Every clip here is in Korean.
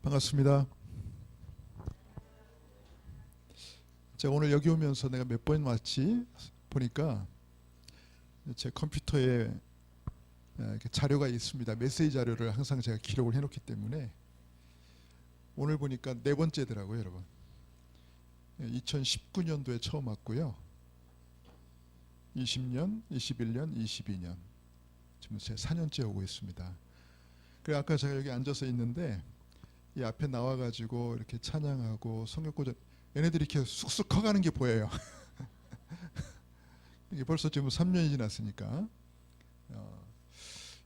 반갑습니다. 제가 오늘 여기 오면서 내가 몇 번 왔지 보니까 제 컴퓨터에 이렇게 자료가 있습니다. 메시지 자료를 항상 제가 기록을 해놓기 때문에 오늘 보니까 네 번째더라고요, 여러분. 2019년도에 처음 왔고요. 20년, 21년, 22년 지금 제 4년째 오고 있습니다. 그래 아까 제가 여기 앉아서 있는데 이 앞에 나와가지고 이렇게 찬양하고 성경고전 얘네들이 이렇게 쑥쑥 커가는 게 보여요. 이게 벌써 지금 3년이 지났으니까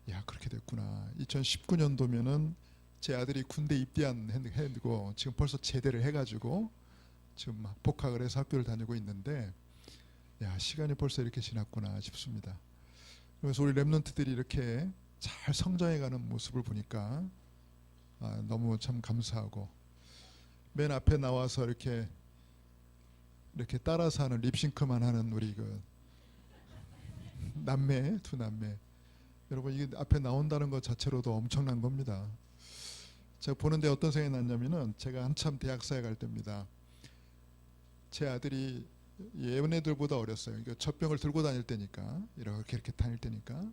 야 그렇게 됐구나. 2019년도면은 제 아들이 군대 입대한 해고 지금 벌써 제대를 해가지고 지금 복학을 해서 학교를 다니고 있는데 야 시간이 벌써 이렇게 지났구나 싶습니다. 그래서 우리 랩런트들이 이렇게 잘 성장해가는 모습을 보니까 너무 참 감사하고 맨 앞에 나와서 이렇게 따라서 하는 립싱크만 하는 우리 그 남매 두 남매 여러분 이게 앞에 나온다는 것 자체로도 엄청난 겁니다. 제가 보는데 어떤 생각이 났냐면은 제가 한참 대학사에 갈 때입니다. 제 아들이 얘네들보다 어렸어요. 그러니까 젖병을 들고 다닐 때니까 이렇게 다닐 때니까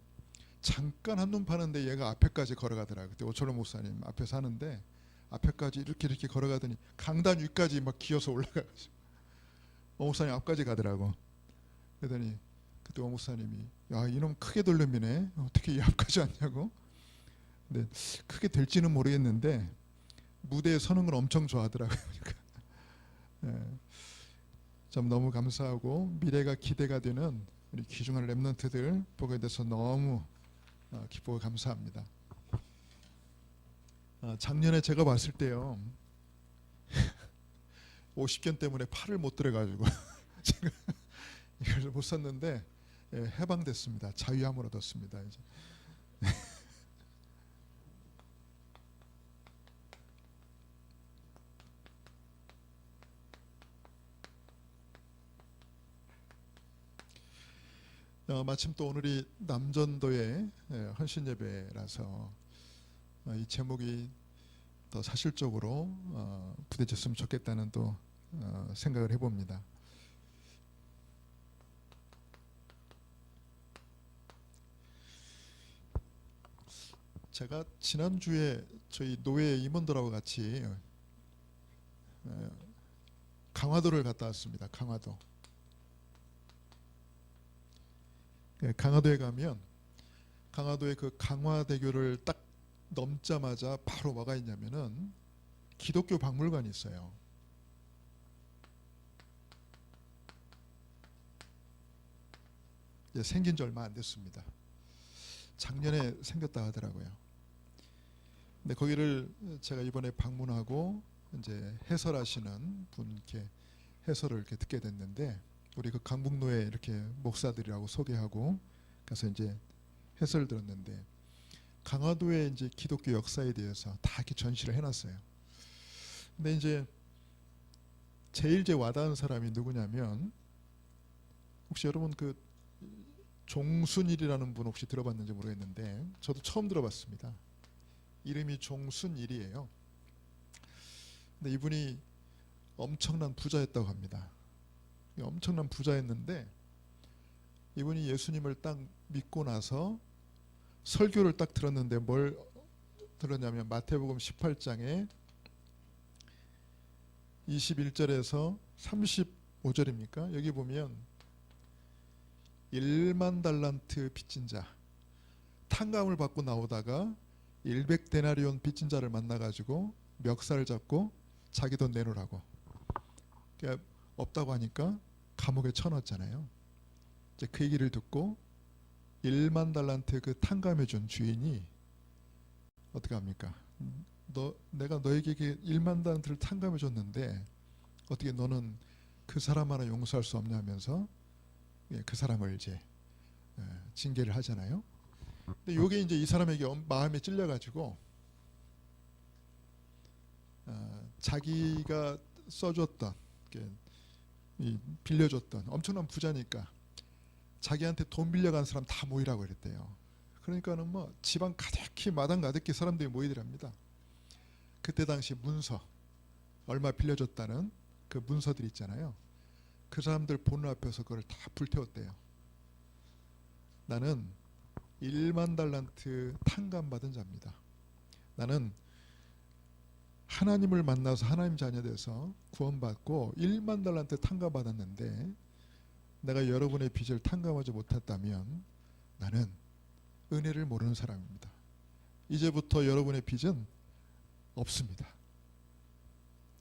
잠깐 한눈 파는데 얘가 앞에까지 걸어가더라고요. 그때 오철로 목사님 앞에 사는데 앞에까지 이렇게 걸어가더니 강단 위까지 막 기어서 올라가가지고 목사님 앞까지 가더라고. 그러더니 그때 목사님이 야 이놈 크게 돌려미네 어떻게 이 앞까지 왔냐고. 근데 크게 될지는 모르겠는데 무대에 서는 걸 엄청 좋아하더라고요. 예, 참 너무 감사하고 미래가 기대가 되는 우리 귀중한 랩런트들 보게 돼서 너무 기쁘고 감사합니다. 작년에 제가 봤을 때요 50견 때문에 팔을 못 들어가지고 제가 이걸 못 샀는데 해방됐습니다. 자유함을 얻었습니다. 이제. 마침 또 오늘이 남전도의 헌신 예배라서 이 제목이 더 사실적으로 부대졌으면 좋겠다는 또 생각을 해봅니다. 제가 지난주에 저희 노회 임원들하고 같이 강화도를 갔다 왔습니다. 강화도. 강화도에 가면 강화도의 그 강화대교를 딱 넘자마자 바로 뭐가 있냐면은 기독교 박물관이 있어요. 이제 생긴 지 얼마 안 됐습니다. 작년에 생겼다 하더라고요. 근데 거기를 제가 이번에 방문하고 이제 해설하시는 분께 해설을 이렇게 듣게 됐는데 우리 그 강북로에 이렇게 목사들이라고 소개하고 가서 이제 해설을 들었는데 강화도의 이제 기독교 역사에 대해서 다 이렇게 전시를 해놨어요. 근데 이제 제일 와닿은 사람이 누구냐면 혹시 여러분 그 종순일이라는 분 혹시 들어봤는지 모르겠는데 저도 처음 들어봤습니다. 이름이 종순일이에요. 근데 이분이 엄청난 부자였다고 합니다. 엄청난 부자였는데 이분이 예수님을 딱 믿고 나서 설교를 딱 들었는데 뭘 들었냐면 마태복음 18장에 21절에서 35절입니까? 여기 보면 1만 달란트 빚진 자 탕감을 받고 나오다가 100데나리온 빚진 자를 만나가지고 멱살을 잡고 자기 돈 내놓으라고. 그러니까 없다고 하니까 감옥에 쳐넣었잖아요. 이제 그 얘기를 듣고 1만 달란트 그 탕감해준 주인이 어떻게 합니까? 내가 너에게 1만 달란트를 탕감해줬는데 어떻게 너는 그 사람 하나 용서할 수 없냐면서 그 사람을 이제 징계를 하잖아요. 근데 요게 이제 이 사람에게 마음에 찔려가지고 자기가 써줬던 빌려줬던 엄청난 부자니까 자기한테 돈 빌려간 사람 다 모이라고 그랬대요. 그러니까는 뭐 집안 가득히 마당 가득히 사람들이 모이더랍니다. 그때 당시 문서, 얼마 빌려줬다는 그 문서들 있잖아요. 그 사람들 보는 앞에서 그걸 다 불태웠대요. 나는 1만 달란트 탕감받은 자입니다. 나는 하나님을 만나서 하나님 자녀 돼서 구원받고 1만 달란트 탕감받았는데 내가 여러분의 빚을 탕감하지 못했다면 나는 은혜를 모르는 사람입니다. 이제부터 여러분의 빚은 없습니다.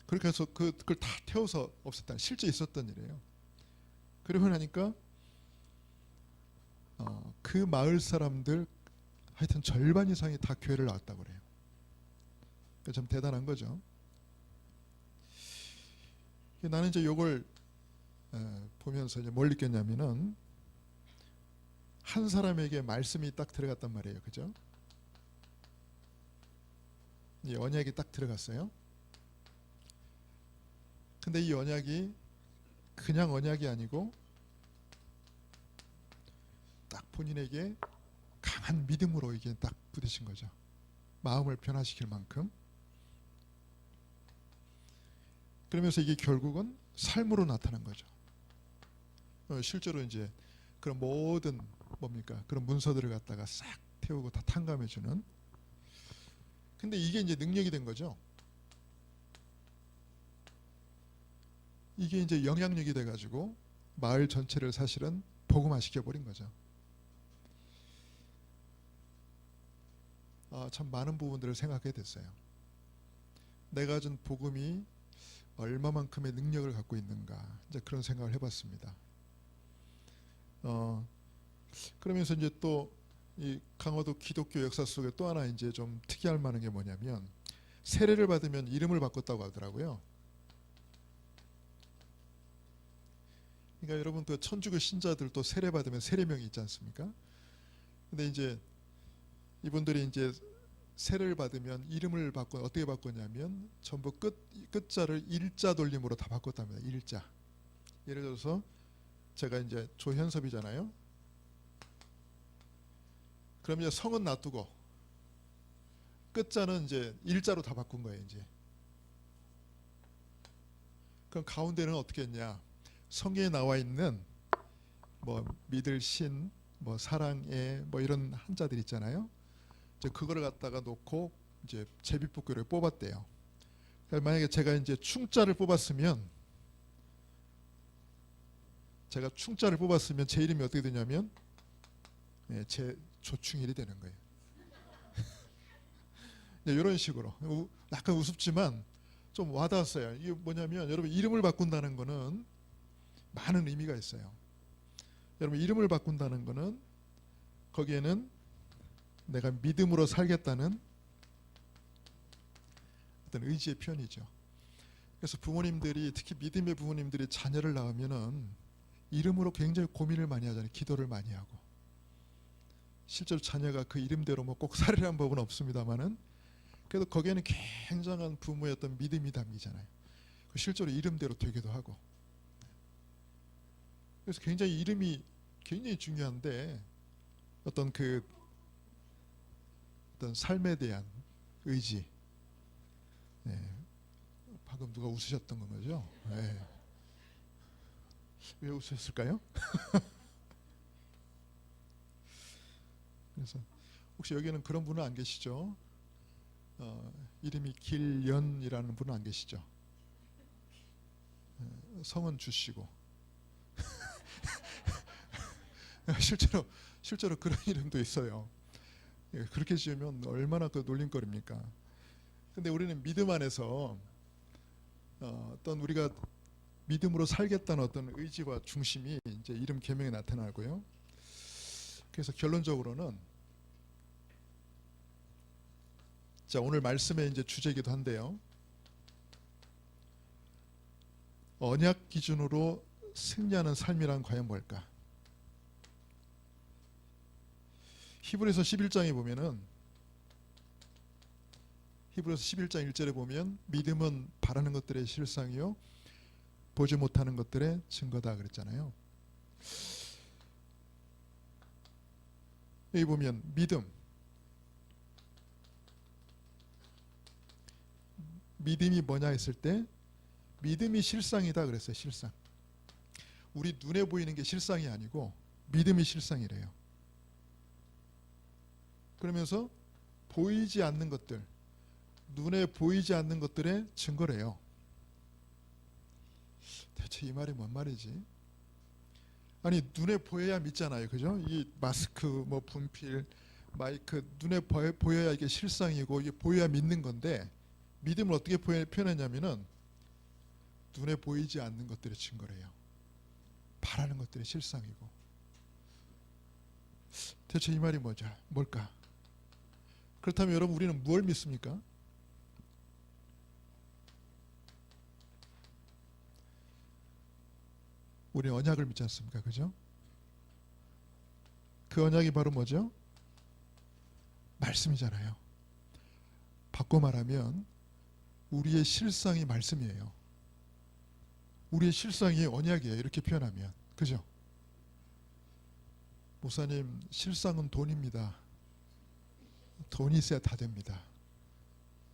그렇게 해서 그걸 다 태워서 없앴다. 실제 있었던 일이에요. 그러고 나니까 그 마을 사람들 하여튼 절반 이상이 다 교회를 나왔다고 그래요. 참 대단한 거죠. 나는 이제 요걸 보면서 이제 뭘 느꼈냐면은 한 사람에게 말씀이 딱 들어갔단 말이에요. 그죠? 이 언약이 딱 들어갔어요. 근데 이 언약이 그냥 언약이 아니고 딱 본인에게 강한 믿음으로 이게 딱 부딪힌 거죠. 마음을 변화시킬 만큼. 그러면서 이게 결국은 삶으로 나타난 거죠. 실제로 이제 그런 모든 뭡니까? 그런 문서들을 갖다가 싹 태우고 다 탕감해주는. 근데 이게 이제 능력이 된 거죠. 이게 이제 영향력이 돼가지고 마을 전체를 사실은 복음화 시켜버린 거죠. 참 많은 부분들을 생각하게 됐어요. 내가 준 복음이 얼마만큼의 능력을 갖고 있는가, 이제 그런 생각을 해봤습니다. 그러면서 이제 또 이 강화도 기독교 역사 속에 또 하나 이제 좀 특이할 만한 게 뭐냐면 세례를 받으면 이름을 바꿨다고 하더라고요. 그러니까 여러분 또 천주교 신자들 또 세례 받으면 세례명이 있지 않습니까? 근데 이제 이분들이 이제 세례를 받으면 이름을 바꿔 어떻게 바꿨냐면 전부 끝자를 일자 돌림으로 다 바꿨답니다. 일자. 예를 들어서 제가 이제 조현섭이잖아요. 그럼 이제 성은 놔두고 끝자는 이제 일자로 다 바꾼 거예요. 이제. 그럼 가운데는 어떻게 했냐? 성경에 나와 있는 뭐 믿을 신, 뭐 사랑의 뭐 이런 한자들 있잖아요. 이제 그거를 갖다가 놓고 이제 제비뽑기를 뽑았대요. 만약에 제가 이제 충자를 뽑았으면 제 이름이 어떻게 되냐면 제 조충일이 되는 거예요. 이런 식으로 약간 우습지만 좀 와닿았어요. 이게 뭐냐면 여러분 이름을 바꾼다는 거는 많은 의미가 있어요. 여러분 이름을 바꾼다는 거는 거기에는 내가 믿음으로 살겠다는 어떤 의지의 표현이죠. 그래서 부모님들이 특히 믿음의 부모님들이 자녀를 낳으면은 이름으로 굉장히 고민을 많이 하잖아요. 기도를 많이 하고. 실제로 자녀가 그 이름대로 뭐 꼭 살으라는 법은 없습니다만은 그래도 거기에는 굉장한 부모의 어떤 믿음이 담기잖아요. 실제로 이름대로 되기도 하고. 그래서 굉장히 이름이 굉장히 중요한데 어떤 삶에 대한 의지. 방금 누가 웃으셨던 건 거죠? 왜 웃으셨을까요? 그래서 혹시 여기는 그런 분은 안 계시죠? 이름이 길연이라는 분은 안 계시죠? 성은 주시고 실제로 그런 이름도 있어요. 그렇게 지으면 얼마나 그 놀림거리입니까? 근데 우리는 믿음 안에서 어떤 우리가 믿음으로 살겠다는 어떤 의지와 중심이 이제 이름 계명에 나타나고요. 그래서 결론적으로는 자 오늘 말씀의 이제 주제이기도 한데요. 언약 기준으로 승리하는 삶이란 과연 뭘까? 히브리서 11장에 보면은 히브리서 11장 1절에 보면 믿음은 바라는 것들의 실상이요 보지 못하는 것들의 증거다 그랬잖아요. 여기 보면 믿음이 뭐냐 했을 때 믿음이 실상이다 그랬어요. 실상. 우리 눈에 보이는 게 실상이 아니고 믿음이 실상이래요. 그러면서 보이지 않는 것들, 눈에 보이지 않는 것들의 증거래요. 대체 이 말이 뭔 말이지? 아니 눈에 보여야 믿잖아요. 그죠? 이 마스크, 뭐 분필, 마이크 눈에 보여야 이게 실상이고 이게 보여야 믿는 건데 믿음을 어떻게 표현했냐면은 눈에 보이지 않는 것들의 증거래요. 바라는 것들이 실상이고. 대체 이 말이 뭘까? 그렇다면 여러분 우리는 무엇을 믿습니까? 우리는 언약을 믿지 않습니까? 그죠? 그 언약이 바로 뭐죠? 말씀이잖아요. 바꿔 말하면 우리의 실상이 말씀이에요. 우리의 실상이 언약이에요. 이렇게 표현하면. 그죠? 목사님, 실상은 돈입니다. 돈이 있어야 다 됩니다.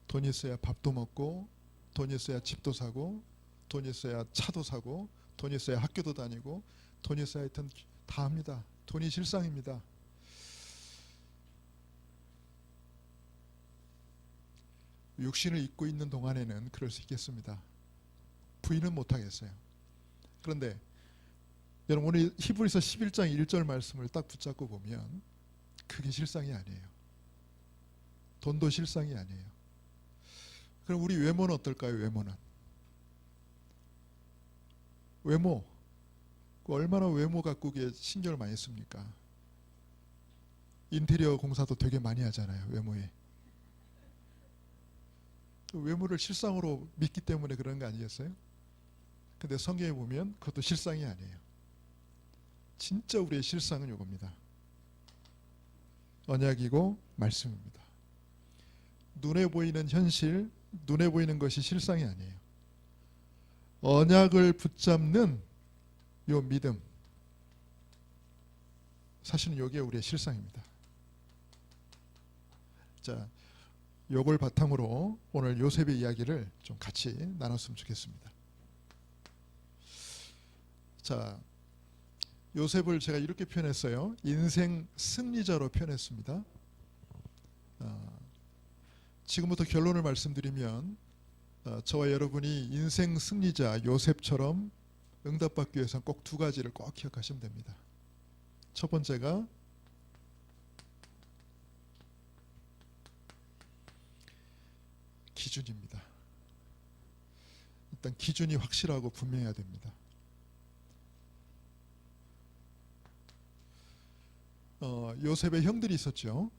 돈이 있어야 밥도 먹고, 돈이 있어야 집도 사고, 돈이 있어야 차도 사고, 돈이 있어야 학교도 다니고, 돈이 있어야 하여튼 다 합니다. 돈이 실상입니다. 육신을 입고 있는 동안에는 그럴 수 있겠습니다. 부인은 못하겠어요. 그런데 여러분 오늘 히브리서 11장 1절 말씀을 딱 붙잡고 보면 그게 실상이 아니에요. 돈도 실상이 아니에요. 그럼 우리 외모는 어떨까요? 외모 얼마나 외모 가꾸기에 신경을 많이 씁니까? 인테리어 공사도 되게 많이 하잖아요. 외모에. 외모를 실상으로 믿기 때문에 그런 거 아니겠어요? 근데 성경에 보면 그것도 실상이 아니에요. 진짜 우리의 실상은 이겁니다. 언약이고 말씀입니다. 눈에 보이는 현실, 눈에 보이는 것이 실상이 아니에요. 언약을 붙잡는 요 믿음, 사실은 이게 우리의 실상입니다. 자, 요걸 바탕으로 오늘 요셉의 이야기를 좀 같이 나눴으면 좋겠습니다. 자, 요셉을 제가 이렇게 표현했어요. 인생 승리자로 표현했습니다. 지금부터 결론을 말씀드리면 저와 여러분이 인생 승리자 요셉처럼 응답받기 위해서는 꼭 두 가지를 꼭 기억하시면 됩니다. 첫 번째가 기준입니다. 일단 기준이 확실하고 분명해야 됩니다. 요셉의 형들이 있었죠.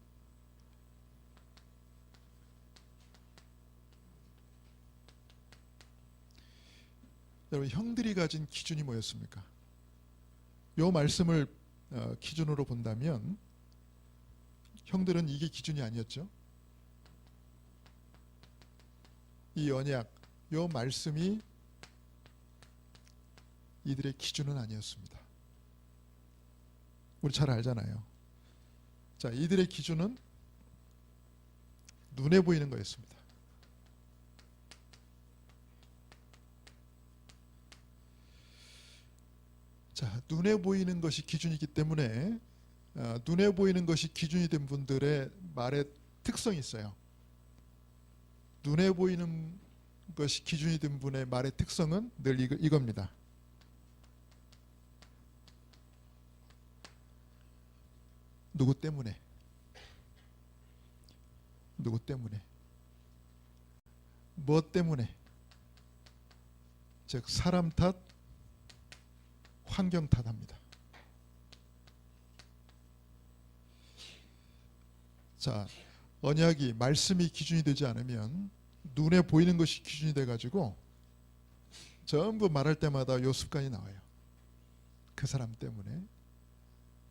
여러분 형들이 가진 기준이 뭐였습니까? 요 말씀을 기준으로 본다면 형들은 이게 기준이 아니었죠. 이 언약, 요 말씀이 이들의 기준은 아니었습니다. 우리 잘 알잖아요. 자, 이들의 기준은 눈에 보이는 거였습니다. 자, 눈에 보이는 것이 기준이기 때문에 눈에 보이는 것이 기준이 된 분들의 말의 특성이 있어요. 눈에 보이는 것이 기준이 된 분의 말의 특성은 늘 이겁니다. 누구 때문에? 누구 때문에? 무엇 때문에? 즉 사람 탓, 환경 탓합니다. 자, 언약이 말씀이 기준이 되지 않으면 눈에 보이는 것이 기준이 돼가지고 전부 말할 때마다 요 습관이 나와요. 그 사람 때문에,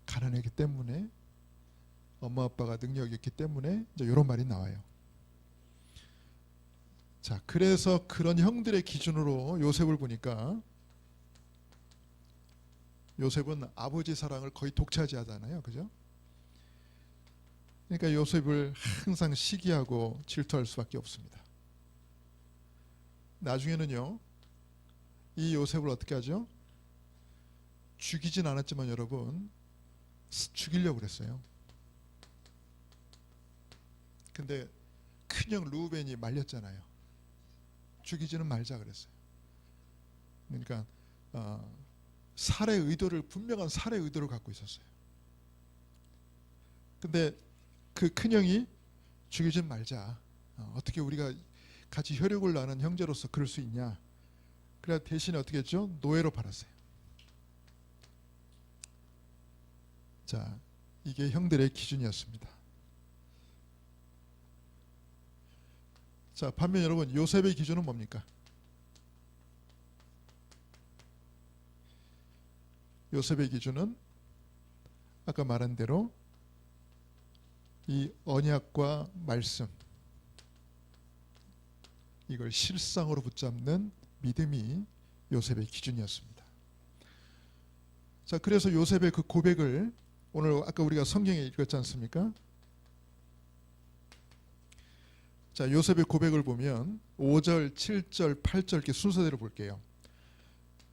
가난했기 때문에, 엄마 아빠가 능력이 있기 때문에 이제 이런 말이 나와요. 자, 그래서 그런 형들의 기준으로 요셉을 보니까 요셉은 아버지 사랑을 거의 독차지하잖아요. 그죠? 그러니까 요셉을 항상 시기하고 질투할 수밖에 없습니다. 나중에는요, 이 요셉을 어떻게 하죠? 죽이진 않았지만 여러분, 죽이려고 그랬어요. 근데 큰형 루벤이 말렸잖아요. 죽이지는 말자 그랬어요. 그러니까 살해 의도를, 분명한 살해 의도를 갖고 있었어요. 근데 그 큰형이 죽이지 말자. 어떻게 우리가 같이 혈육을 나눈 형제로서 그럴 수 있냐. 그래 대신에 어떻게 했죠? 노예로 팔았어요. 자, 이게 형들의 기준이었습니다. 자, 반면 여러분 요셉의 기준은 뭡니까? 요셉의 기준은 아까 말한 대로 이 언약과 말씀, 이걸 실상으로 붙잡는 믿음이 요셉의 기준이었습니다. 자, 그래서 요셉의 그 고백을 오늘 아까 우리가 성경에 읽었지 않습니까? 자, 요셉의 고백을 보면 5절, 7절, 8절 이렇게 순서대로 볼게요.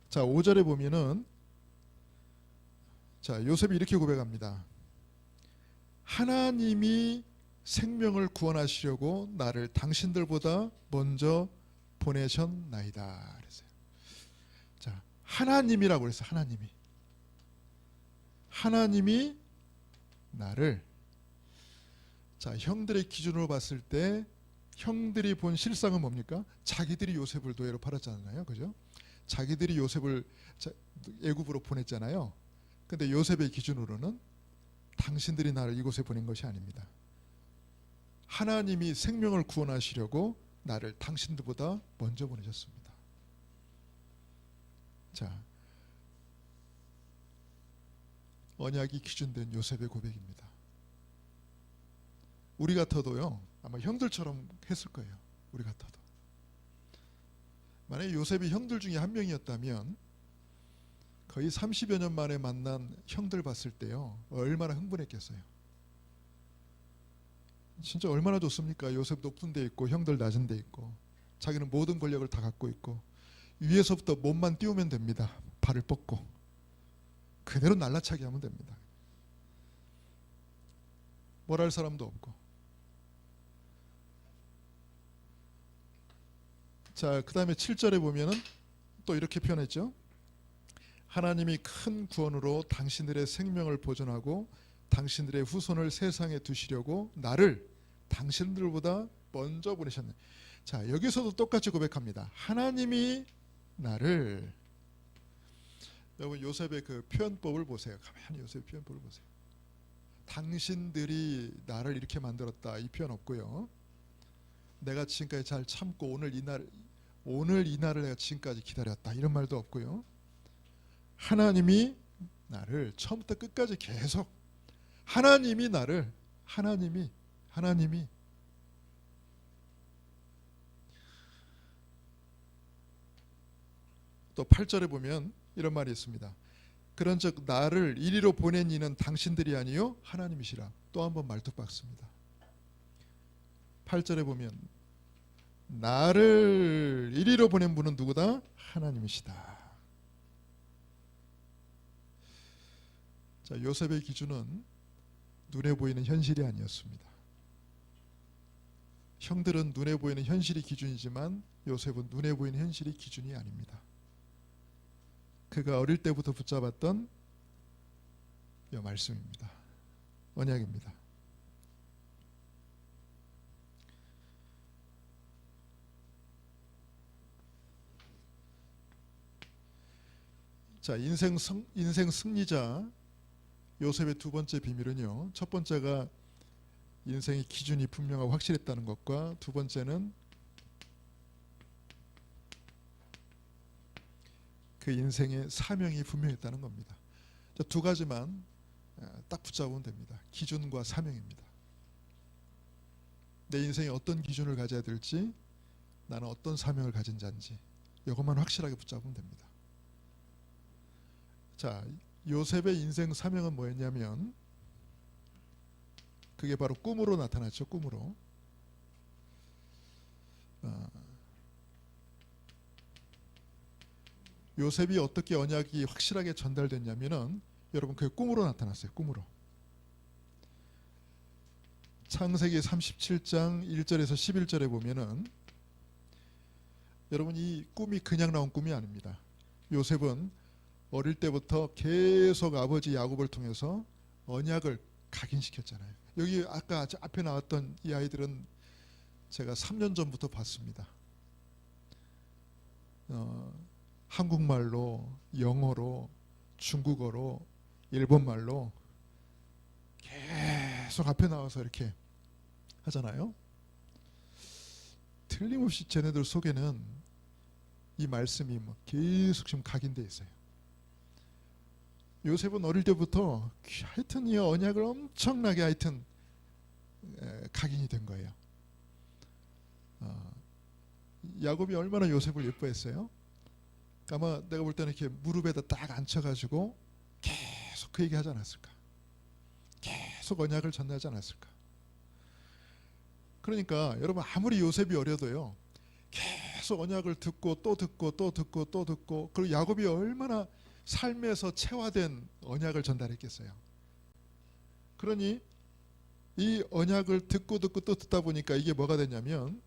자, 5절에 보면은 자, 요셉이 이렇게 고백합니다. 하나님이 생명을 구원하시려고 나를 당신들보다 먼저 보내셨나이다 그랬어요. 자, 하나님이라고 그랬어요. 하나님이 나를, 자, 형들의 기준으로 봤을 때 형들이 본 실상은 뭡니까? 자기들이 요셉을 노예로 팔았잖아요. 그죠? 자기들이 요셉을 애굽으로 보냈잖아요. 근데 요셉의 기준으로는 당신들이 나를 이곳에 보낸 것이 아닙니다. 하나님이 생명을 구원하시려고 나를 당신들보다 먼저 보내셨습니다. 자, 언약이 기준된 요셉의 고백입니다. 우리 같아도요, 아마 형들처럼 했을 거예요. 우리 같아도. 만약에 요셉이 형들 중에 한 명이었다면 거의 30여 년 만에 만난 형들 봤을 때요, 얼마나 흥분했겠어요. 진짜 얼마나 좋습니까? 요셉 높은 데 있고 형들 낮은 데 있고 자기는 모든 권력을 다 갖고 있고 위에서부터 몸만 띄우면 됩니다. 발을 뻗고 그대로 날라차게 하면 됩니다. 뭘 할 사람도 없고. 자, 그 다음에 7절에 보면은 또 이렇게 표현했죠. 하나님이 큰 구원으로 당신들의 생명을 보존하고 당신들의 후손을 세상에 두시려고 나를 당신들보다 먼저 보내셨네. 자, 여기서도 똑같이 고백합니다. 하나님이 나를. 여러분 요셉의 그 표현법을 보세요. 가만히 요셉의 표현법을 보세요. 당신들이 나를 이렇게 만들었다 이 표현 없고요. 내가 지금까지 잘 참고 오늘 이 날을 내가 지금까지 기다렸다 이런 말도 없고요. 하나님이 나를 처음부터 끝까지 계속 하나님이 나를 하나님이 또 8절에 보면 이런 말이 있습니다. 그런즉 나를 이리로 보낸 이는 당신들이 아니요 하나님이시라. 또 한 번 말뚝 박습니다. 8절에 보면 나를 이리로 보낸 분은 누구다? 하나님이시다. 자, 요셉의 기준은 눈에 보이는 현실이 아니었습니다. 형들은 눈에 보이는 현실이 기준이지만 요셉은 눈에 보이는 현실이 기준이 아닙니다. 그가 어릴 때부터 붙잡았던 이 말씀입니다. 언약입니다. 자, 인생 승리자 요셉의 두 번째 비밀은요. 첫 번째가 인생의 기준이 분명하고 확실했다는 것과 두 번째는 그 인생의 사명이 분명했다는 겁니다. 자, 두 가지만 딱 붙잡으면 됩니다. 기준과 사명입니다. 내 인생에 어떤 기준을 가져야 될지, 나는 어떤 사명을 가진 자인지 이것만 확실하게 붙잡으면 됩니다. 자, 요셉의 인생 사명은 뭐였냐면 그게 바로 꿈으로 나타났죠. 꿈으로. 요셉이 어떻게 언약이 확실하게 전달됐냐면은 여러분 그게 꿈으로 나타났어요. 꿈으로. 창세기 37장 1절에서 11절에 보면은 여러분 이 꿈이 그냥 나온 꿈이 아닙니다. 요셉은 어릴 때부터 계속 아버지 야곱을 통해서 언약을 각인시켰잖아요. 여기 아까 앞에 나왔던 이 아이들은 제가 3년 전부터 봤습니다. 한국말로, 영어로, 중국어로, 일본말로 계속 앞에 나와서 이렇게 하잖아요. 틀림없이 쟤네들 속에는 이 말씀이 뭐 계속 지금 각인돼 있어요. 요셉은 어릴 때부터 하여튼 이 언약을 엄청나게 하여튼 각인이 된 거예요. 야곱이 얼마나 요셉을 예뻐했어요. 아마 내가 볼 때는 이렇게 무릎에다 딱 앉혀가지고 계속 그 얘기 하지 않았을까. 계속 언약을 전하지 않았을까. 그러니까 여러분 아무리 요셉이 어려도요 계속 언약을 듣고 또 듣고 또 듣고 또 듣고, 그리고 야곱이 얼마나 삶에서 체화된 언약을 전달했겠어요. 그러니 이 언약을 듣고 듣고 또 듣다 보니까 이게 뭐가 됐냐면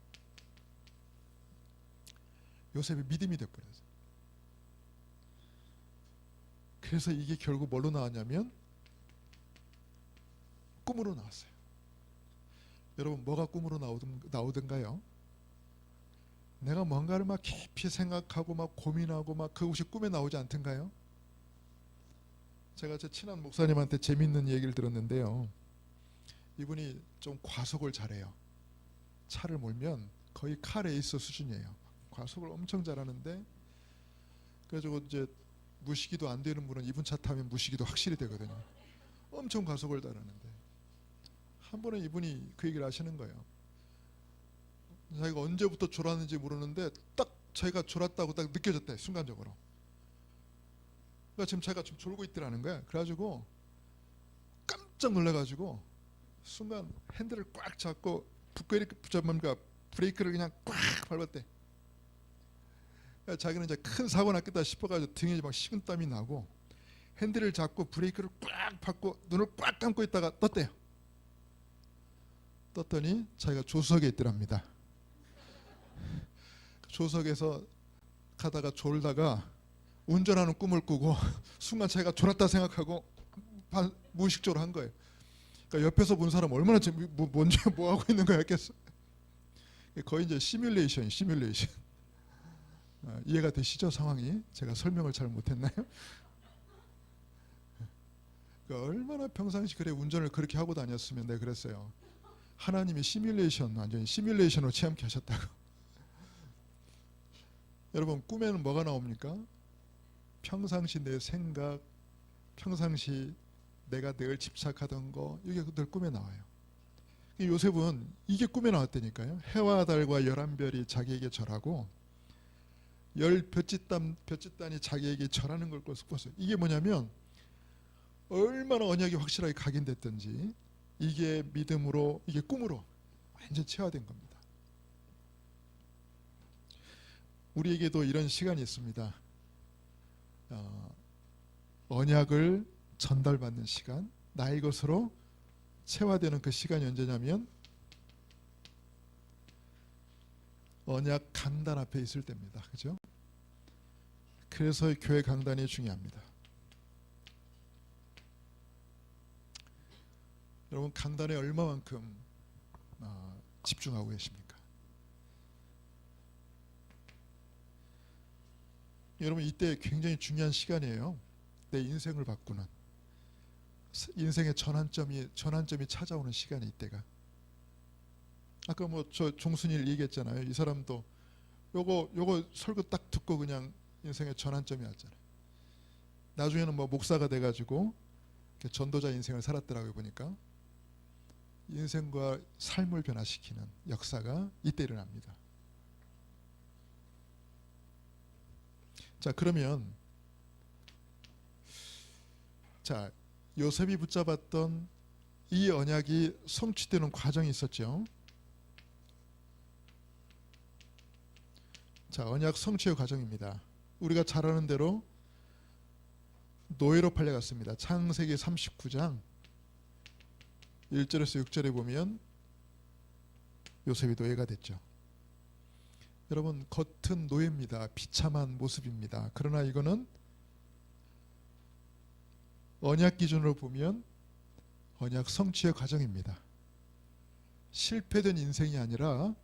요셉이 믿음이 돼버렸어요. 그래서 이게 결국 뭘로 나왔냐면 꿈으로 나왔어요. 여러분 뭐가 꿈으로 나오던가요? 내가 뭔가를 막 깊이 생각하고 막 고민하고 막 그것이 꿈에 나오지 않던가요? 제가 제 친한 목사님한테 재밌는 얘기를 들었는데요. 이분이 좀 과속을 잘해요. 차를 몰면 거의 카 레이서 수준이에요. 과속을 엄청 잘하는데, 그래가지고 이제 무시기도 안 되는 분은 이분 차 타면 무시기도 확실히 되거든요. 엄청 과속을 잘하는데 한 번은 이분이 그 얘기를 하시는 거예요. 자기가 언제부터 졸았는지 모르는데 딱 자기가 졸았다고 딱 느껴졌대, 순간적으로. 그러니까 지금 자기가 좀 졸고 있더라는 거야. 그래가지고 깜짝 놀라가지고 순간 핸들을 꽉 잡고 브레이크를 그냥 꽉 밟았대. 그러니까 자기는 이제 큰 사고 났겠다 싶어가지고 등에 막 식은땀이 나고 핸들을 잡고 브레이크를 꽉 밟고 눈을 꽉 감고 있다가 떴대요. 떴더니 자기가 조수석에 있더랍니다. 조수석에서 가다가 졸다가 운전하는 꿈을 꾸고 순간 자기가 졸았다 생각하고 무의식적으로 한 거예요. 그러니까 옆에서 본 사람 얼마나 뭔지 뭐 하고 있는 거야 했겠어. 거의 이제 시뮬레이션. 이해가 되시죠, 상황이? 제가 설명을 잘 못했나요? 그러니까 얼마나 평상시 그래 운전을 그렇게 하고 다녔으면 내가 그랬어요. 하나님이 완전히 시뮬레이션으로 체험케 하셨다고. 여러분 꿈에는 뭐가 나옵니까? 평상시 내 생각, 평상시 내가 늘 집착하던 거, 이게 늘 꿈에 나와요. 요셉은 이게 꿈에 나왔다니까요. 해와 달과 11별이 자기에게 절하고 볕짓단이 자기에게 절하는 걸 꿨어요. 이게 뭐냐면 얼마나 언약이 확실하게 각인됐든지 이게 믿음으로, 이게 꿈으로 완전 체화된 겁니다. 우리에게도 이런 시간이 있습니다. 언약을 전달받는 시간, 나의 것으로 체화되는 그 시간이 언제냐면 언약 강단 앞에 있을 때입니다. 그죠? 그래서 교회 강단이 중요합니다. 여러분 강단에 얼마만큼 집중하고 계십니까? 여러분 이때 굉장히 중요한 시간이에요. 내 인생을 바꾸는, 인생의 전환점이 찾아오는 시간이 이때가. 아까 뭐 저 종순이를 얘기했잖아요. 이 사람도 요거 설교 딱 듣고 그냥 인생의 전환점이 왔잖아요. 나중에는 뭐 목사가 돼가지고 전도자 인생을 살았더라고요. 보니까 인생과 삶을 변화시키는 역사가 이때 일어납니다. 자, 그러면 자, 요셉이 붙잡았던 이 언약이 성취되는 과정이 있었죠. 자, 언약 성취의 과정입니다. 우리가 잘 아는 대로 노예로 팔려갔습니다. 창세기 39장 1절에서 6절에 보면 요셉이 노예가 됐죠. 여러분, 겉은 노예입니다. 비참한 모습입니다. 그러나 이거는 언약 기준으로 보면 언약 성취의 과정입니다. 실패된 인생이 아니라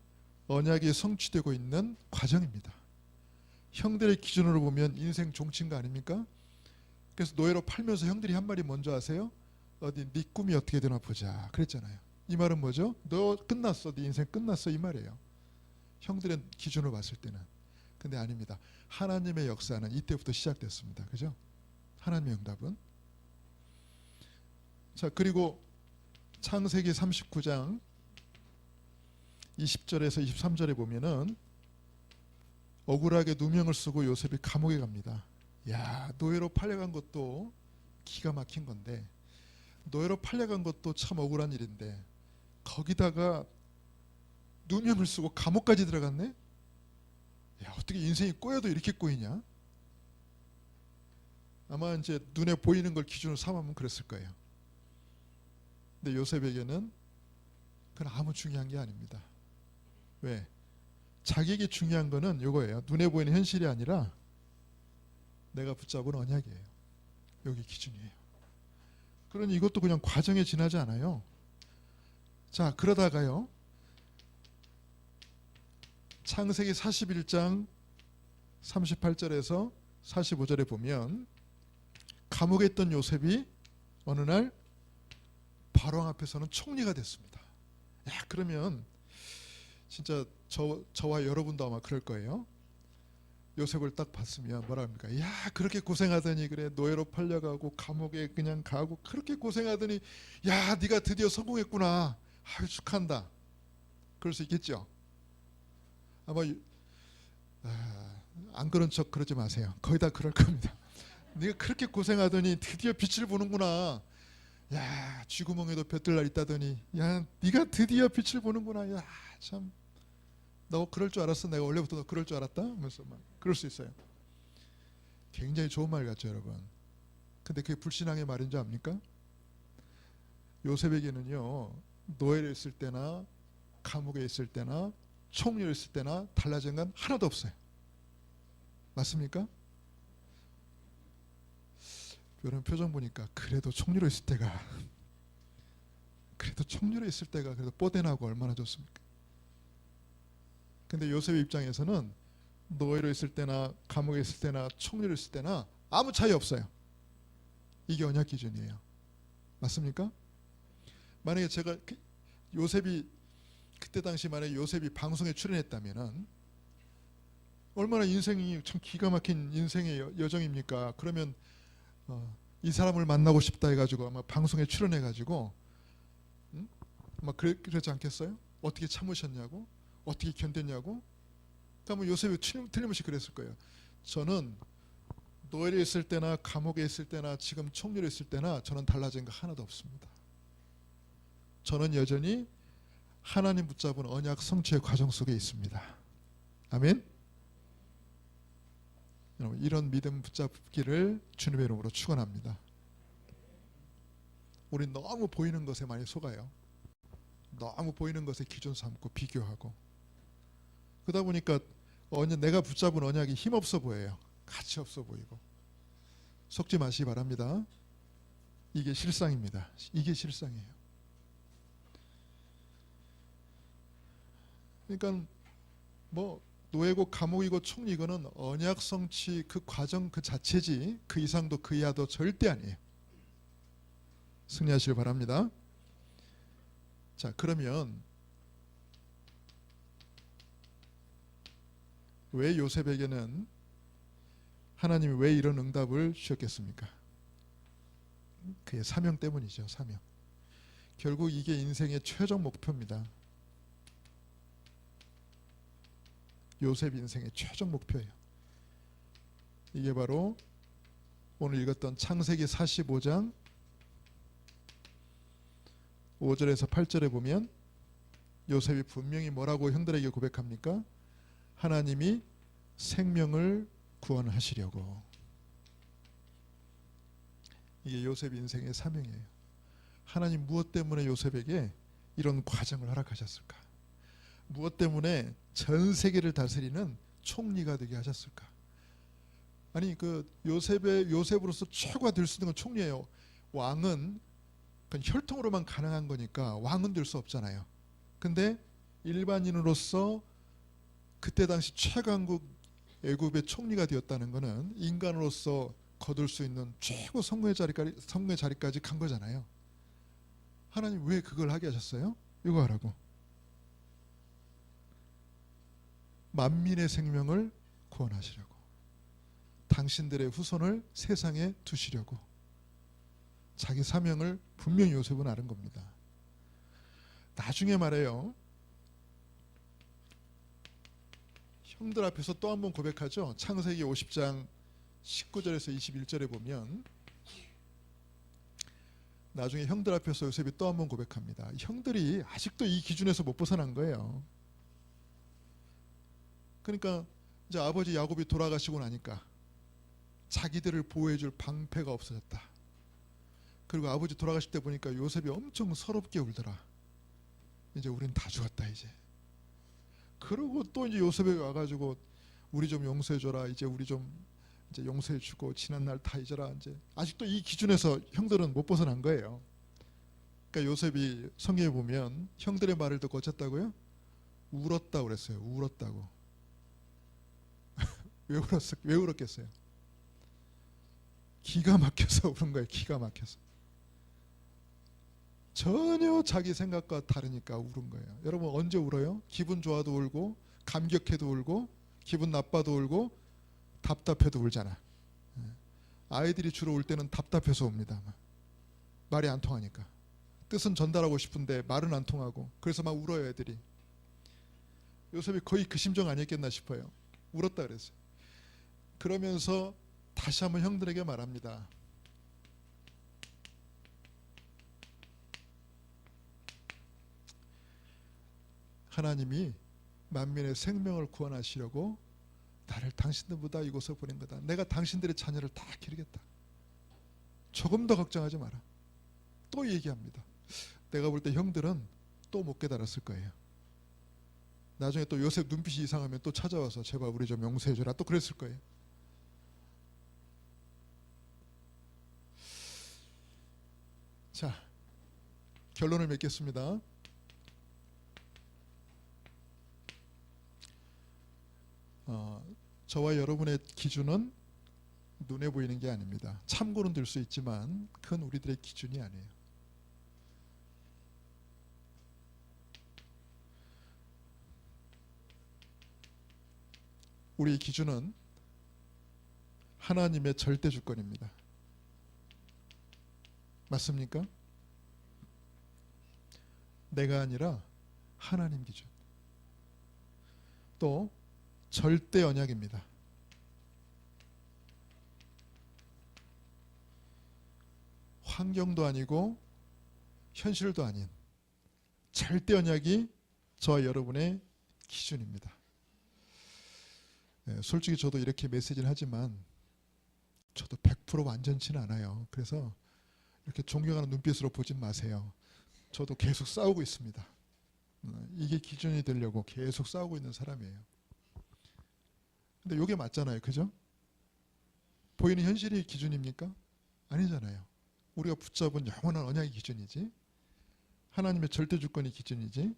언약이 성취되고 있는 과정입니다. 형들의 기준으로 보면 인생 종치인 거 아닙니까? 그래서 노예로 팔면서 형들이 한 말이 뭔지 아세요? 어디 네 꿈이 어떻게 되나 보자 그랬잖아요. 이 말은 뭐죠? 너 끝났어, 네 인생 끝났어, 이 말이에요. 형들의 기준으로 봤을 때는. 근데 아닙니다. 하나님의 역사는 이때부터 시작됐습니다. 그죠? 하나님의 응답은. 자, 그리고 창세기 39장 20절에서 23절에 보면은 억울하게 누명을 쓰고 요셉이 감옥에 갑니다. 야, 노예로 팔려간 것도 기가 막힌 건데, 노예로 팔려간 것도 참 억울한 일인데 거기다가 누명을 쓰고 감옥까지 들어갔네? 야, 어떻게 인생이 꼬여도 이렇게 꼬이냐? 아마 이제 눈에 보이는 걸 기준으로 삼으면 그랬을 거예요. 근데 요셉에게는 그건 아무 중요한 게 아닙니다. 왜? 자기에게 중요한 거는 이거예요. 눈에 보이는 현실이 아니라 내가 붙잡은 언약이에요. 여기 기준이에요. 그러니 이것도 그냥 과정에 지나지 않아요. 자, 그러다가요, 창세기 41장 38절에서 45절에 보면 감옥에 있던 요셉이 어느 날 바로왕 앞에서는 총리가 됐습니다. 야, 그러면 진짜 저와 여러분도 아마 그럴 거예요. 요셉을 딱 봤으면 뭐라 합니까? 야, 그렇게 고생하더니, 그래 노예로 팔려가고 감옥에 그냥 가고 그렇게 고생하더니, 야, 네가 드디어 성공했구나. 아유, 축하한다. 그럴 수 있겠죠. 아마 안 그런 척 그러지 마세요. 거의 다 그럴 겁니다. 네가 그렇게 고생하더니 드디어 빛을 보는구나. 야, 쥐구멍에도 볕들 날 있다더니, 야, 네가 드디어 빛을 보는구나. 야, 참, 너 그럴 줄 알았어. 내가 원래부터 너 그럴 줄 알았다 하면서 막 그럴 수 있어요. 굉장히 좋은 말 같죠, 여러분. 근데 그게 불신앙의 말인 줄 압니까? 요셉에게는요, 노예로 있을 때나 감옥에 있을 때나 총리로 있을 때나 달라진 건 하나도 없어요. 맞습니까? 이런 표정 보니까 그래도 총리로 있을 때가 그래도 뽀대나고 얼마나 좋습니까? 근데 요셉의 입장에서는 노예로 있을 때나 감옥에 있을 때나 총리로 있을 때나 아무 차이 없어요. 이게 언약 기준이에요. 맞습니까? 만약에 제가 요셉이 그때 당시 만약에 요셉이 방송에 출연했다면은 얼마나 인생이 참 기가 막힌 인생의 여정입니까? 그러면 이 사람을 만나고 싶다 해가지고 아마 방송에 출연해가지고 막 그러지 않겠어요? 어떻게 참으셨냐고? 어떻게 견뎠냐고? 그러면 요셉이 틀림없이 그랬을 거예요. 저는 노예로 있을 때나 감옥에 있을 때나 지금 총리로 있을 때나 저는 달라진 거 하나도 없습니다. 저는 여전히 하나님 붙잡은 언약 성취의 과정 속에 있습니다. 아멘. 여러분, 이런 믿음 붙잡기를 주님의 이름으로 축원합니다. 우리 너무 보이는 것에 많이 속아요. 너무 보이는 것에 기준 삼고 비교하고 그러다 보니까 내가 붙잡은 언약이 힘없어 보여요. 가치 없어 보이고. 속지 마시기 바랍니다. 이게 실상입니다. 이게 실상이에요. 그러니까 뭐 노예고 감옥이고 총리, 이거는 언약 성취 그 과정 그 자체지 그 이상도 그 이하도 절대 아니에요. 승리하시길 바랍니다. 자, 그러면 왜 요셉에게는 하나님이 왜 이런 응답을 주셨겠습니까? 그의 사명 때문이죠. 사명. 결국 이게 인생의 최종 목표입니다. 요셉 인생의 최종 목표예요. 이게 바로 오늘 읽었던 창세기 45장 5절에서 8절에 보면 요셉이 분명히 뭐라고 형들에게 고백합니까? 하나님이 생명을 구원하시려고. 이게 요셉 인생의 사명이에요. 하나님 무엇 때문에 요셉에게 이런 과정을 허락하셨을까? 무엇 때문에 전 세계를 다스리는 총리가 되게 하셨을까? 아니 그 요셉으로서 최고가 될 수 있는 건 총리예요. 왕은 그건 혈통으로만 가능한 거니까 왕은 될 수 없잖아요. 근데 일반인으로서 그때 당시 최강국 애굽의 총리가 되었다는 것은 인간으로서 거둘 수 있는 최고 성공의 자리까지 간 거잖아요. 하나님 왜 그걸 하게 하셨어요? 이거 하라고. 만민의 생명을 구원하시려고. 당신들의 후손을 세상에 두시려고. 자기 사명을 분명히 요셉은 아는 겁니다. 나중에 말해요. 형들 앞에서 또 한 번 고백하죠. 창세기 50장 19절에서 21절에 보면 나중에 형들 앞에서 요셉이 또 한 번 고백합니다. 형들이 아직도 이 기준에서 못 벗어난 거예요. 그러니까 이제 아버지 야곱이 돌아가시고 나니까 자기들을 보호해줄 방패가 없어졌다. 그리고 아버지 돌아가실 때 보니까 요셉이 엄청 서럽게 울더라. 이제 우린 다 죽었다 이제. 그러고 또 이제 요셉이 와가지고 우리 좀 용서해줘라. 이제 우리 좀 이제 용서해주고 지난 날 다 잊어라. 이제 아직도 이 기준에서 형들은 못 벗어난 거예요. 그러니까 요셉이 성경에 보면 형들의 말을 듣고 어쨌다고요? 울었다고 그랬어요. 울었다고. 왜 울었겠어요? 기가 막혀서 우는 거예요. 기가 막혀서. 전혀 자기 생각과 다르니까 울은 거예요. 여러분 언제 울어요? 기분 좋아도 울고 감격해도 울고 기분 나빠도 울고 답답해도 울잖아. 아이들이 주로 울 때는 답답해서 웁니다. 말이 안 통하니까. 뜻은 전달하고 싶은데 말은 안 통하고 그래서 막 울어요 애들이. 요셉이 거의 그 심정 아니었겠나 싶어요. 울었다 그랬어요. 그러면서 다시 한번 형들에게 말합니다. 하나님이 만민의 생명을 구원하시려고 나를 당신들보다 이곳에 보낸 거다. 내가 당신들의 자녀를 다 기르겠다. 조금 더 걱정하지 마라. 또 얘기합니다. 내가 볼 때 형들은 또 못 깨달았을 거예요. 나중에 또 요셉 눈빛이 이상하면 또 찾아와서 제발 우리 좀 용서해줘라 또 그랬을 거예요. 자, 결론을 맺겠습니다. 저와 여러분의 기준은 눈에 보이는 게 아닙니다. 참고는 될 수 있지만 그건 우리들의 기준이 아니에요. 우리의 기준은 하나님의 절대 주권입니다. 맞습니까? 내가 아니라 하나님 기준. 또 절대 언약입니다. 환경도 아니고 현실도 아닌 절대 언약이 저와 여러분의 기준입니다. 솔직히 저도 이렇게 메시지를 하지만 저도 100% 완전치는 않아요. 그래서 이렇게 존경하는 눈빛으로 보진 마세요. 저도 계속 싸우고 있습니다. 이게 기준이 되려고 계속 싸우고 있는 사람이에요. 근데 이게 맞잖아요. 그죠? 보이는 현실이 기준입니까? 아니잖아요. 우리가 붙잡은 영원한 언약이 기준이지. 하나님의 절대 주권이 기준이지.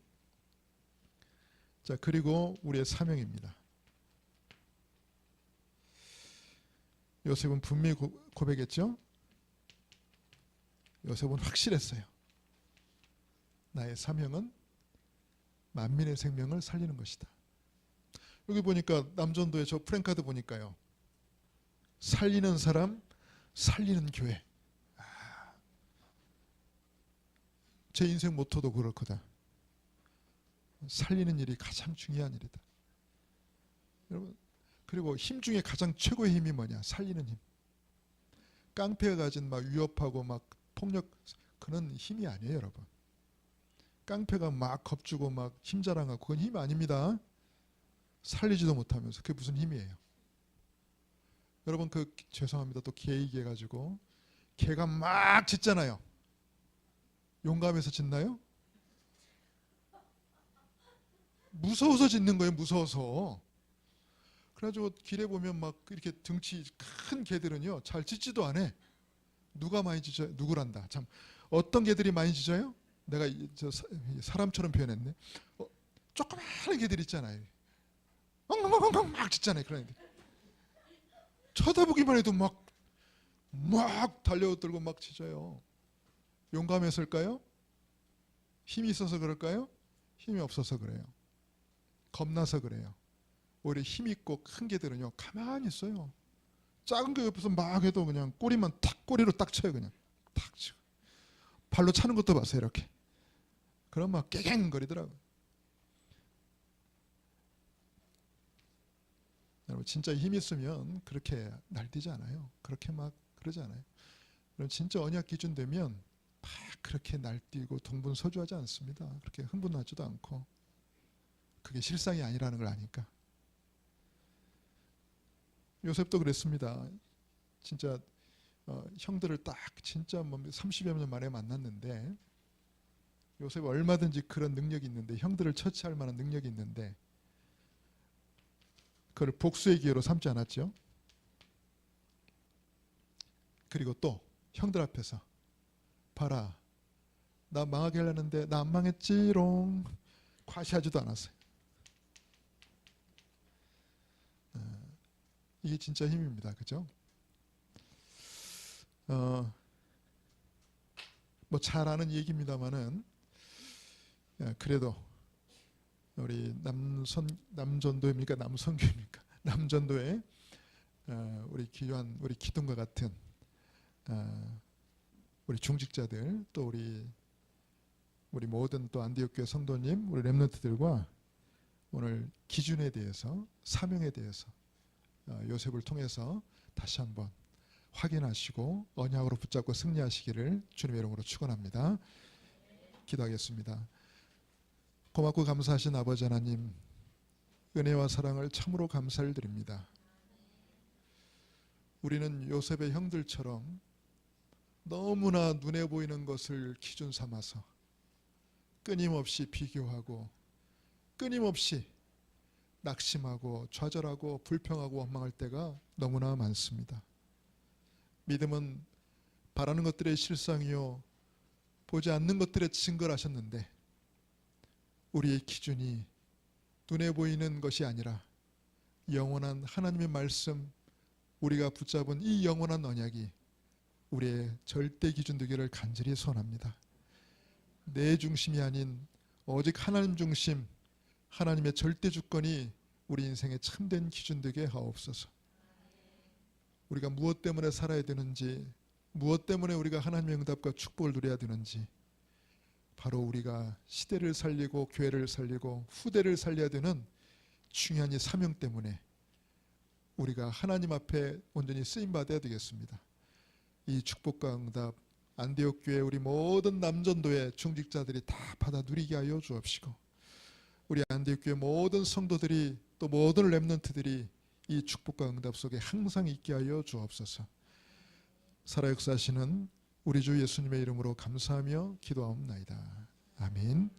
자, 그리고 우리의 사명입니다. 요셉은 분명히 고백했죠. 요셉은 확실했어요. 나의 사명은 만민의 생명을 살리는 것이다. 여기 보니까 남전도에 저 프랭카드 보니까요. 살리는 사람, 살리는 교회. 제 인생 모토도 그럴 거다. 살리는 일이 가장 중요한 일이다. 여러분, 그리고 힘 중에 가장 최고의 힘이 뭐냐? 살리는 힘. 깡패가 가진 막 위협하고 막 폭력, 그런 힘이 아니에요, 여러분. 깡패가 막 겁주고 막 힘 자랑하고 그건 힘이 아닙니다. 살리지도 못하면서 그게 무슨 힘이에요? 여러분 죄송합니다. 또 개 얘기해 가지고 개가 막 짖잖아요. 용감해서 짖나요? 무서워서 짖는 거예요. 무서워서. 그래가지고 길에 보면 막 이렇게 등치 큰 개들은요 잘 짖지도 않아. 누가 많이 짖어요? 누구란다. 참 어떤 개들이 많이 짖어요? 내가 사람처럼 표현했네. 조그마한 개들 있잖아요. 엉엉엉엉 막 짖잖아요. 그런 애들. 쳐다보기만 해도 막 달려들고 막 짖어요. 용감했을까요? 힘이 있어서 그럴까요? 힘이 없어서 그래요. 겁나서 그래요. 오히려 힘 있고 큰 개들은요 가만히 있어요. 작은 게 옆에서 막 해도 그냥 꼬리로 딱 쳐요. 그냥 탁 치고 발로 차는 것도 봤어요. 이렇게. 그럼 막 깨갱거리더라고요. 여러분 진짜 힘 있으면 그렇게 날뛰지 않아요. 그렇게 막 그러지 않아요. 그럼 진짜 언약 기준 되면 막 그렇게 날뛰고 동분서주하지 않습니다. 그렇게 흥분하지도 않고. 그게 실상이 아니라는 걸 아니까. 요셉도 그랬습니다. 진짜 형들을 딱 진짜 30여 년 만에 만났는데 요셉 얼마든지 그런 능력이 있는데 형들을 처치할 만한 능력이 있는데 그걸 복수의 기회로 삼지 않았죠. 그리고 또 형들 앞에서 봐라 나 망하게 하려는데 나 안 망했지롱 과시하지도 않았어요. 이게 진짜 힘입니다. 그죠? 뭐 잘 아는 얘기입니다만은 그래도 우리 남전도입니까? 남선교입니까? 남전도에 우리 귀한 우리 기둥과 같은 우리 중직자들 또 우리 모든 또 안디옥교회 성도님 우리 렘넌트들과 오늘 기준에 대해서 사명에 대해서 요셉을 통해서 다시 한번 확인하시고 언약으로 붙잡고 승리하시기를 주님의 이름으로 축원합니다. 기도하겠습니다. 고맙고 감사하신 아버지 하나님 은혜와 사랑을 참으로 감사를 드립니다. 우리는 요셉의 형들처럼 너무나 눈에 보이는 것을 기준 삼아서 끊임없이 비교하고 끊임없이 낙심하고 좌절하고 불평하고 원망할 때가 너무나 많습니다. 믿음은 바라는 것들의 실상이요 보지 않는 것들의 증거를 하셨는데 우리의 기준이 눈에 보이는 것이 아니라 영원한 하나님의 말씀 우리가 붙잡은 이 영원한 언약이 우리의 절대 기준 되기를 간절히 소원합니다. 내 중심이 아닌 오직 하나님 중심 하나님의 절대 주권이 우리 인생의 참된 기준 되게 하옵소서. 우리가 무엇 때문에 살아야 되는지 무엇 때문에 우리가 하나님의 응답과 축복을 누려야 되는지 바로 우리가 시대를 살리고 교회를 살리고 후대를 살려야 되는 중요한 이 사명 때문에 우리가 하나님 앞에 온전히 쓰임받아야 되겠습니다. 이 축복과 응답 안디옥 교회 우리 모든 남전도의 중직자들이 다 받아 누리게 하여 주옵시고 우리 안디옥 교회 모든 성도들이 또 모든 렘넌트들이 이 축복과 응답 속에 항상 있게 하여 주옵소서. 살아 역사하시는 우리 주 예수님의 이름으로 감사하며 기도하옵나이다. 아멘.